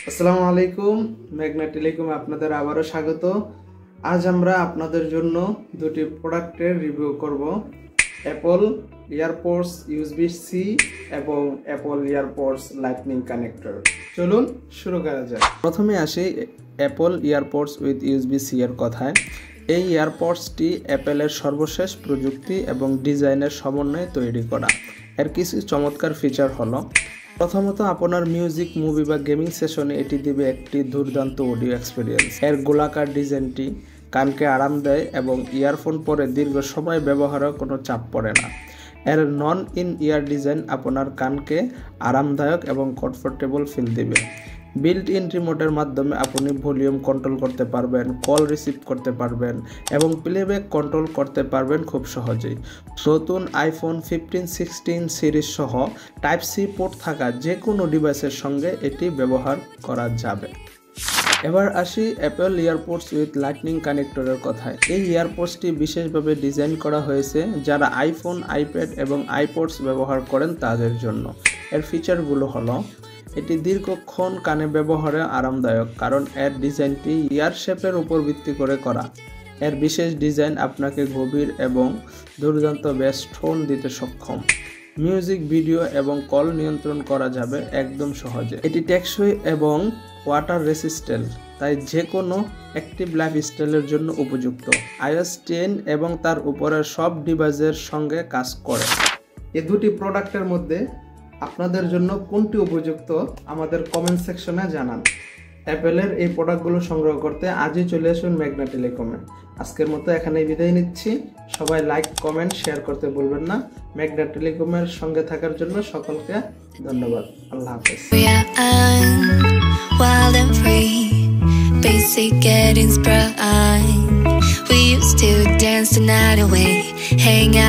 আসসালামু আলাইকুম, মেঘনা টেলিকমে আপনাদের আবারও স্বাগত। আজ আমরা আপনাদের জন্য দুটি প্রোডাক্টের রিভিউ করব, অ্যাপল ইয়ারপডস USB-C এবং অ্যাপল ইয়ারপডস লাইটনিং কানেক্টর। চলুন শুরু করা যাক। প্রথমে আসি অ্যাপল ইয়ারপডস উইথ USB-C এর কথায়। এই ইয়ারপডসটি অ্যাপেলের সর্বশেষ প্রযুক্তি এবং ডিজাইনের সমন্বয়ে তৈরি করা। এর কিছু চমৎকার ফিচার হলো, প্রথমত আপনার মিউজিক, মুভি বা গেমিং সেশনে এটি দিবে একটি দুর্দান্ত অডিও এক্সপিরিয়েন্স। এর গোলাকার ডিজাইনটি কানকে আরাম দেয় এবং ইয়ারফোন পরে দীর্ঘ সময় ব্যবহারেও কোনো চাপ পড়ে না। এর নন ইন ইয়ার ডিজাইন আপনার কানকে আরামদায়ক এবং কমফোর্টেবল ফিল দিবে। বিল্ট ইন রিমোটের মাধ্যমে আপনি ভলিউম কন্ট্রোল করতে পারবেন, কল রিসিভ করতে পারবেন এবং প্লেব্যাক কন্ট্রোল করতে পারবেন খুব সহজেই। নতুন আইফোন 15-16 সিরিজ সহ টাইপ-C পোর্ট থাকা যে কোনো ডিভাইসের সঙ্গে এটি ব্যবহার করা যাবে। এবার আসি অ্যাপল ইয়ারপডস উইথ লাইটনিং কানেক্টরের কথায়। এই ইয়ারপডসটি বিশেষভাবে ডিজাইন করা হয়েছে যারা আইফোন, আইপ্যাড এবং আইপডস ব্যবহার করেন তাদের জন্য। এর ফিচারগুলো হলো, এটি দীর্ঘক্ষণ কানে ব্যবহারে আরামদায়ক কারণ এর ডিজাইনটি ইয়ার শেপের উপর ভিত্তি করে করা। এর বিশেষ ডিজাইন আপনাকে গভীর এবং দুর্দান্ত বেস টোন দিতে সক্ষম। মিউজিক, ভিডিও এবং কল নিয়ন্ত্রণ করা যাবে একদম সহজে। এটি টেকসই এবং ওয়াটার রেসিস্ট্যান্ট, তাই যে কোনো অ্যাক্টিভ লাইফস্টাইলের জন্য উপযুক্ত। iOS 10 এবং তার উপরের সব ডিভাইসের সঙ্গে কাজ করে। এই দুটি প্রোডাক্টের মধ্যে আপনাদের জন্য কোনটি উপযুক্ত আমাদের কমেন্ট সেকশনে জানান। অ্যাপেলের এই প্রোডাক্টগুলো সংগ্রহ করতে আজই চলে আসুন মেঘনা টেলিকমে। আজকের মতো এখানেই বিদায় নিচ্ছি। সবাই লাইক, কমেন্ট, শেয়ার করতে ভুলবেন না। মেঘনা টেলিকমের সঙ্গে থাকার জন্য সকলকে ধন্যবাদ। আল্লাহ হাফেজ।